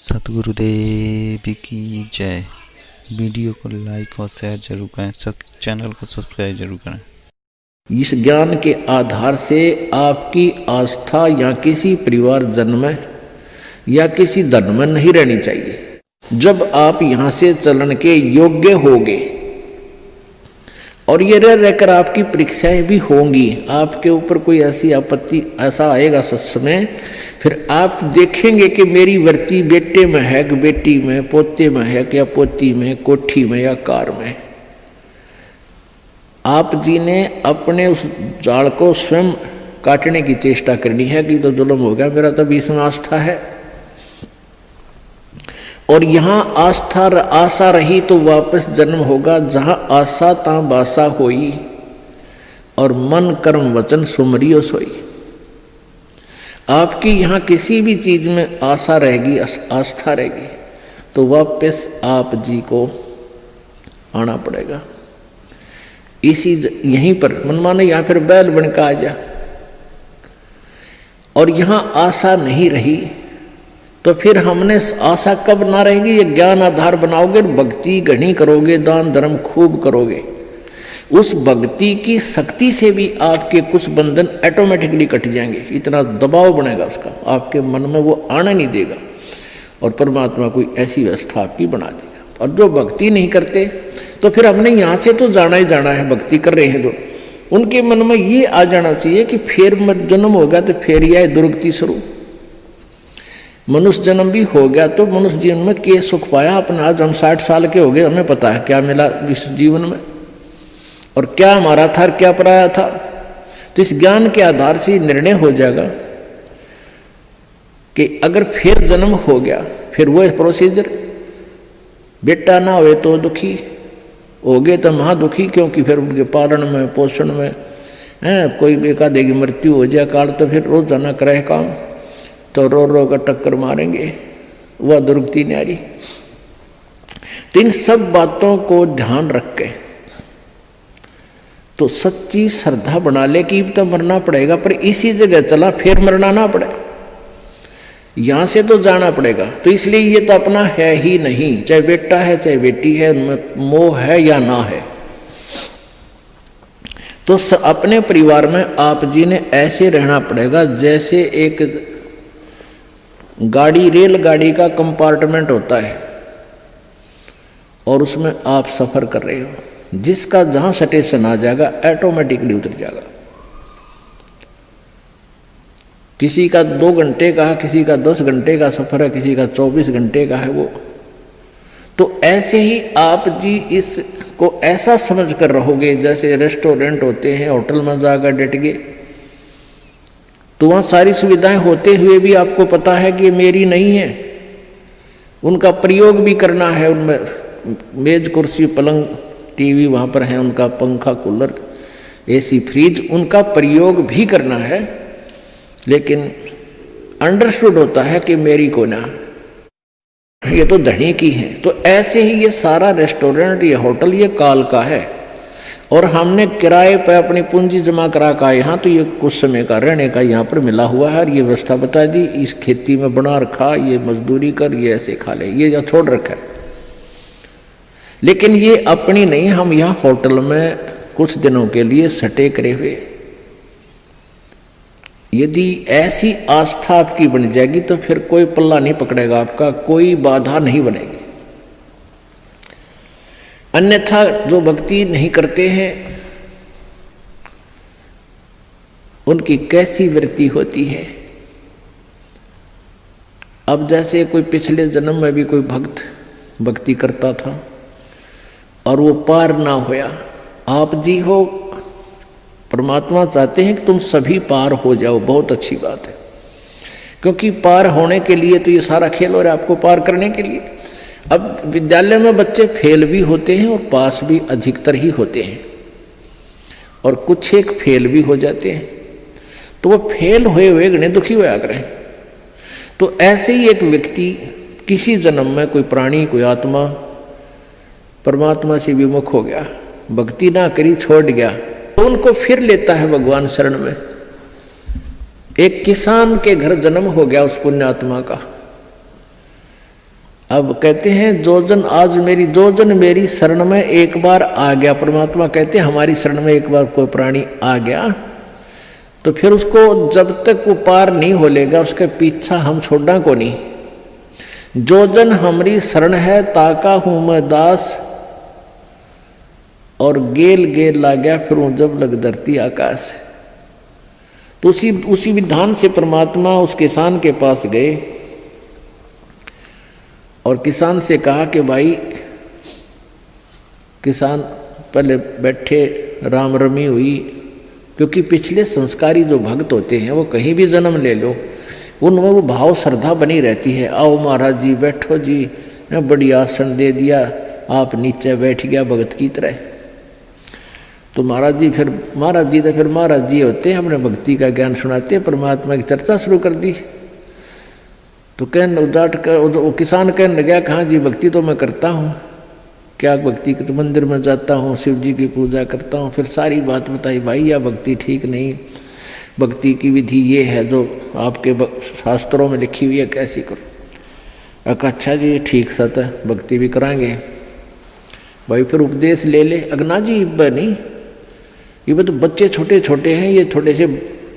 सतगुरुदेव की जय। वीडियो को लाइक और शेयर जरूर करें, चैनल को सब्सक्राइब जरूर करें। इस ज्ञान के आधार से आपकी आस्था या किसी परिवारजन में या किसी धन में नहीं रहनी चाहिए। जब आप यहाँ से चलन के योग्य होगे और ये रहकर आपकी परीक्षाएं भी होंगी, आपके ऊपर कोई ऐसी आपत्ति ऐसा आएगा सत्संग में, फिर आप देखेंगे कि मेरी वृत्ति बेटे में है कि बेटी में, पोते में है कि या पोती में, कोठी में या कार में। आप जी ने अपने उस जाल को स्वयं काटने की चेष्टा करनी है कि तो जुल्म हो गया, मेरा तो इसमें आस्था है। और यहाँ आशा रही तो वापस जन्म होगा, जहाँ आशा ता बासा होई और मन कर्म वचन सुमरियो सोई। आपकी यहाँ किसी भी चीज में आशा रहेगी, आस्था रहेगी, तो वापस आप जी को आना पड़ेगा। इसी यहीं पर मनमाने या फिर बैल बनकर आ जा। और यहाँ आशा नहीं रही तो फिर हमने आशा कब ना रहेगी? ये ज्ञान आधार बनाओगे, भक्ति घनी करोगे, दान धर्म खूब करोगे, उस भक्ति की शक्ति से भी आपके कुछ बंधन ऑटोमेटिकली कट जाएंगे। इतना दबाव बनेगा उसका, आपके मन में वो आना नहीं देगा और परमात्मा कोई ऐसी व्यवस्था आपकी बना देगा। और जो भक्ति नहीं करते तो फिर हमने यहाँ से तो जाना ही जाना है, भक्ति कर रहे हैं जो, उनके मन में ये आ जाना चाहिए कि फिर जन्म होगा तो फिर यह दुर्गति शुरू। मनुष्य जन्म भी हो गया तो मनुष्य जीवन में क्या सुख पाया अपना? आज हम 60 साल के हो गए, हमें पता है क्या मिला इस जीवन में और क्या हमारा था और क्या पराया था। तो इस ज्ञान के आधार से निर्णय हो जाएगा कि अगर फिर जन्म हो गया, फिर वो प्रोसीजर, बेटा ना हुए तो दुखी, हो गए तो महादुखी, क्योंकि फिर उनके पालन में पोषण में कोई बेकादेगी मृत्यु हो जाए काल, तो फिर रोज जाना करे काम, तो रो रो का टक्कर मारेंगे, वह दुर्गति न्यारी। तो इन सब बातों को ध्यान रख के तो सच्ची श्रद्धा बना ले कि तो मरना पड़ेगा, पर इसी जगह चला फिर मरना ना पड़े, यहां से तो जाना पड़ेगा। तो इसलिए ये तो अपना है ही नहीं, चाहे बेटा है चाहे बेटी है, मोह है या ना है। तो अपने परिवार में आप जी ने ऐसे रहना पड़ेगा जैसे एक गाड़ी, रेलगाड़ी का कंपार्टमेंट होता है और उसमें आप सफर कर रहे हो, जिसका जहां स्टेशन आ जाएगा ऑटोमेटिकली उतर जाएगा। किसी का 2 घंटे का है, किसी का 10 घंटे का सफर है, किसी का 24 घंटे का है वो। तो ऐसे ही आप जी इसको ऐसा समझ कर रहोगे जैसे रेस्टोरेंट होते हैं, होटल में जाकर डट गए, तो वहाँ सारी सुविधाएं होते हुए भी आपको पता है कि ये मेरी नहीं है, उनका प्रयोग भी करना है। उनमें मेज कुर्सी पलंग टीवी वहाँ पर है, उनका पंखा कूलर एसी फ्रिज, उनका प्रयोग भी करना है, लेकिन अंडरस्टूड होता है कि मेरी को ना, ये तो धनी की है। तो ऐसे ही ये सारा रेस्टोरेंट, ये होटल, ये काल का है और हमने किराए पर अपनी पूंजी जमा करा का यहाँ, तो ये कुछ समय का रहने का यहाँ पर मिला हुआ है और ये व्यवस्था बता दी, इस खेती में बना रखा, ये मजदूरी कर, ये ऐसे खा ले, ये या छोड़ रखा है। लेकिन ये अपनी नहीं, हम यहाँ होटल में कुछ दिनों के लिए सटे करे हुए। यदि ऐसी आस्था आपकी बन जाएगी तो फिर कोई पल्ला नहीं पकड़ेगा आपका, कोई बाधा नहीं बनेगी। अन्यथा जो भक्ति नहीं करते हैं उनकी कैसी वृत्ति होती है। अब जैसे कोई पिछले जन्म में भी कोई भक्त भक्ति करता था और वो पार ना होया, आप जी हो, परमात्मा चाहते हैं कि तुम सभी पार हो जाओ, बहुत अच्छी बात है, क्योंकि पार होने के लिए तो ये सारा खेल हो रहा है आपको पार करने के लिए। अब विद्यालय में बच्चे फेल भी होते हैं और पास भी अधिकतर ही होते हैं, और कुछ एक फेल भी हो जाते हैं, तो वो फेल हुए हुए गणे दुखी होया करें। तो ऐसे ही एक व्यक्ति किसी जन्म में कोई प्राणी, कोई आत्मा परमात्मा से विमुख हो गया, भक्ति ना करी, छोड़ गया, तो उनको फिर लेता है भगवान शरण में। एक किसान के घर जन्म हो गया उस पुण्यात्मा का, अब कहते हैं जो जन मेरी शरण में एक बार आ गया। परमात्मा कहते हैं हमारी शरण में एक बार कोई प्राणी आ गया तो फिर उसको जब तक वो पार नहीं हो लेगा उसके पीछा हम छोड़ना को नहीं। जो जन हमारी शरण है ताका हूं मैं दास, और गेल गेल ला गया फिर वो जब लग धरती आकाश। तो उसी विधान से परमात्मा उस किसान के पास गए और किसान से कहा कि भाई, किसान पहले बैठे, राम रमी हुई, क्योंकि पिछले संस्कारी जो भक्त होते हैं वो कहीं भी जन्म ले लो उनमें वो भाव श्रद्धा बनी रहती है। आओ महाराज जी बैठो जी, बड़ी आसन दे दिया, आप नीचे बैठ गया भगत की तरह। तो महाराज जी होते हैं, अपने भक्ति का ज्ञान सुनाते हैं, परमात्मा की चर्चा शुरू कर दी। तो वो किसान कहने लगा, कहाँ जी भक्ति तो मैं करता हूँ, क्या भक्ति तो मंदिर में जाता हूँ, शिव जी की पूजा करता हूँ। फिर सारी बात बताई, भाई यह भक्ति ठीक नहीं, भक्ति की विधि ये है जो आपके शास्त्रों में लिखी हुई है, कैसी करो। अच्छा जी ठीक सत है, भक्ति भी कराएंगे भाई, फिर उपदेश ले ले। अगना जी नहीं, ये तो बच्चे छोटे छोटे हैं, ये थोड़े से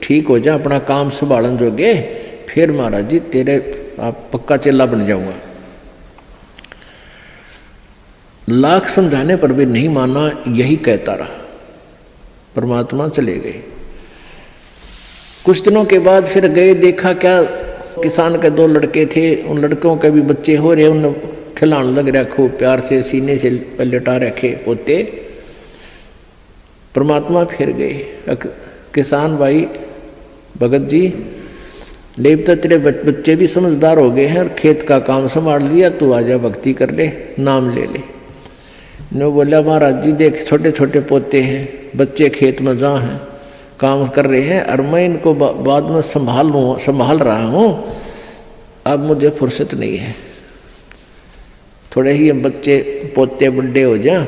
ठीक हो जाए, अपना काम संभालन जोगे, फिर महाराज जी तेरे आप पक्का चेला बन जाऊंगा। लाख समझाने पर भी नहीं माना, यही कहता रहा। परमात्मा चले गए। कुछ दिनों के बाद फिर गए, देखा क्या किसान के 2 लड़के थे, उन लड़कों के भी बच्चे हो रहे, उन खिलाने लग रहा खूब प्यार से, सीने से लटा रखे पोते। परमात्मा फिर गए, किसान भाई भगत जी देवता तेरे बच्चे भी समझदार हो गए हैं और खेत का काम संभाल लिया, तू आजा भक्ति कर ले, नाम ले ले। ने बोला महाराज जी देख छोटे छोटे पोते हैं, बच्चे खेत में जहाँ हैं काम कर रहे हैं और मैं इनको बाद में संभाल रहा हूँ, अब मुझे फुर्सत नहीं है, थोड़े ही बच्चे पोते बड़े हो जाए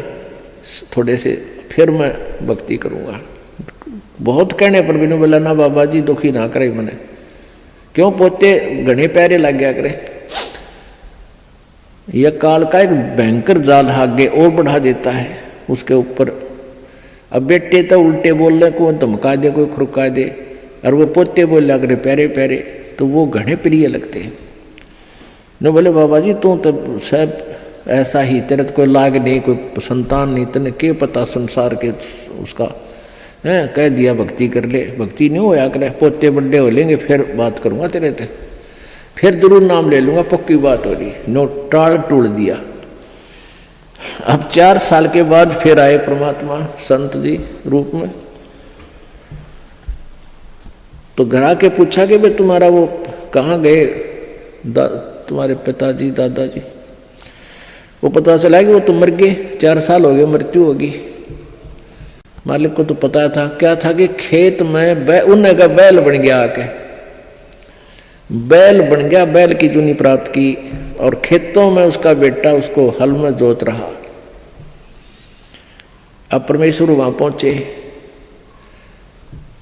थोड़े से, फिर मैं भक्ति करूँगा। बहुत कहने पर भी नहीं बोला, ना बाबा जी दुखी ना करे मैंने, क्यों पोते घने प्यारे लग गया करे। यह काल का एक भयंकर जाल आगे और बढ़ा देता है उसके ऊपर। अब बेटे तो उल्टे बोल रहे, कोई धमका दे, कोई खुरका दे, और वो पोते बोल रहा करे प्यारे प्यारे, तो वो घने प्रिय लगते हैं। न बोले बाबा जी तू तो सब ऐसा ही, तेरे तो कोई लाग नहीं, कोई संतान नहीं, तेने क्या पता संसार के उसका है, कह दिया भक्ति कर ले, भक्ति नहीं होया करे, पोते बड़े हो लेंगे फिर बात करूँगा तेरे से, फिर जरूर नाम ले लूँगा, पक्की बात हो रही। नो टाल टूल दिया। अब 4 साल के बाद फिर आए परमात्मा संत जी रूप में। तो घर आके पूछा कि भाई तुम्हारा वो कहाँ गए तुम्हारे पिताजी दादाजी। वो पता चला कि वो तो मर गए, 4 साल हो गए, मृत्यु होगी। मालिक को तो पता था, क्या था कि खेत में उन्हें का बैल बन गया, आके बैल बन गया, बैल की चुनी प्राप्त की, और खेतों में उसका बेटा उसको हल में जोत रहा। अब परमेश्वर वहां पहुंचे,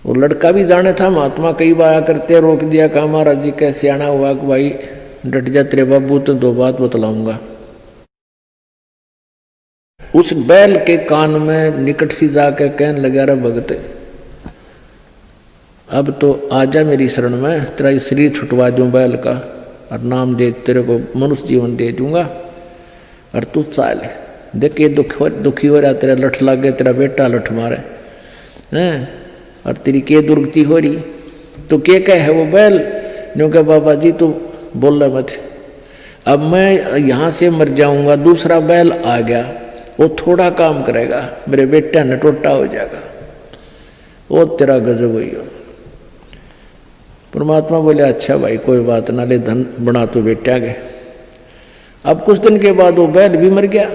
वो लड़का भी जाने था, महात्मा कई बार करते, रोक दिया, कहा महाराज जी कैसे आना हुआ कि भाई डट जा तेरे बाबू, तो 2 बात बतलाऊंगा। उस बैल के कान में निकट सी जाकर कहने लगा, रे भगत अब तो आजा मेरी शरण में, तेरा शरीर छुटवा दूं बैल का, और नाम दे, तेरे को मनुष्य जीवन दे दूंगा, और तू चाल देख ये दुखी हो रहा, तेरा लठ लग गया, तेरा बेटा लठ मारे हैं, और तेरी के दुर्गति हो रही, तो क्या कहे वो बैल। न्यू कहा बाबा जी तू बोल रहा मत, अब मैं यहाँ से मर जाऊंगा, दूसरा बैल आ गया, वो थोड़ा काम करेगा, मेरे बेटा ने टोटा हो जाएगा, वो तेरा गजब हुई हो। परमात्मा बोले अच्छा भाई कोई बात ना, ले धन बना तो बेटा के। अब कुछ दिन के बाद वो बैल भी मर गया,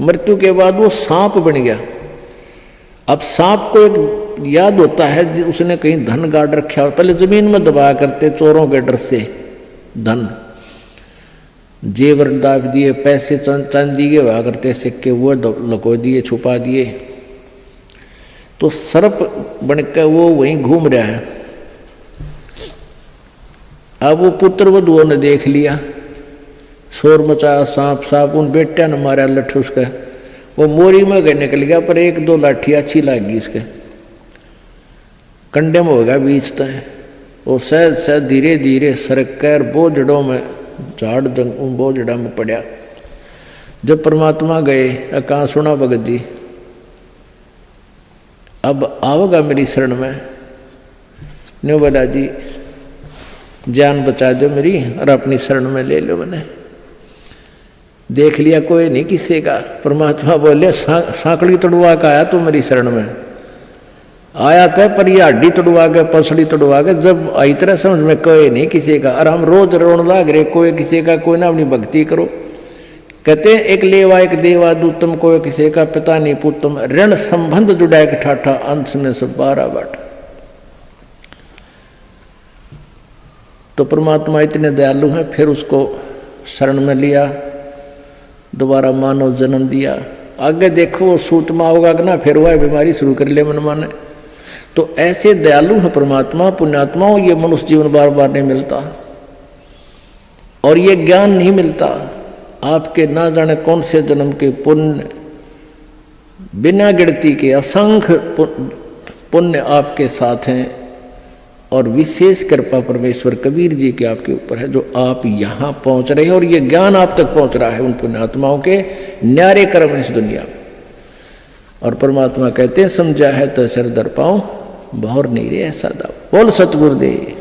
मृत्यु के बाद वो सांप बन गया। अब सांप को एक याद होता है, उसने कहीं धन गाड़ रखा, पहले जमीन में दबाया करते चोरों के डर से, धन जेवर दाब दिए, पैसे चांदी के हुआ करते सिक्के, वो लको दिए, छुपा दिए। तो सर्प बनकर वो वहीं घूम रहा है। अब वो पुत्र वधुओं ने देख लिया शोर मचाया, सांप सांप, उन बेटिया ने मारा लठ उसका, वो मोरी में गए निकल गया, पर एक दो लाठी अच्छी लग गई उसके कंडे में हो गया बीच तय। वो सहज सहज धीरे धीरे सरक कर बोझड़ों में झाड़ बोझड़ा में पड़ा। जब परमात्मा गए, कहाँ सुना भगत जी अब आओगा मेरी शरण में, न्यू बोला जी जान बचा दो मेरी और अपनी शरण में ले लो। मैंने देख लिया कोई नहीं किसी का। परमात्मा बोले सांकड़ी तोड़वा का आया तू मेरी शरण में, आया था पर ये हड्डी तोड़वा के पसड़ी तोड़वा के, जब आई तरह समझ में कोई नहीं किसी का। और हम रोज रोन लाग रहे कोई किसी का, कोई ना अपनी भक्ति करो। कहते हैं एक लेवा एक देवा दूतम, कोई किसी का पिता नहीं पुतम, ऋण संबंध जुड़ा एक ठाठा, अंत में सब 12 बाट। तो परमात्मा इतने दयालु हैं, फिर उसको शरण में लिया, दोबारा मानव जन्म दिया। आगे देखो वो सूत में होगा कि ना, फिर वह बीमारी शुरू कर ले मन माने। तो ऐसे दयालु है परमात्मा, पुण्यात्माओं। ये मनुष्य जीवन बार बार नहीं मिलता और ये ज्ञान नहीं मिलता। आपके ना जाने कौन से जन्म के पुण्य, बिना गिनती के असंख्य पुण्य आपके साथ हैं, और विशेष कृपा परमेश्वर कबीर जी के आपके ऊपर है, जो आप यहाँ पहुँच रहे हैं और ये ज्ञान आप तक पहुँच रहा है उन पुण्यात्माओं के न्यारे कर्म है इस दुनिया में। और परमात्मा कहते हैं समझा है तो सिर दर पाओ, बहुर नहीं रे ऐसा दाव। बोल सतगुरुदेव।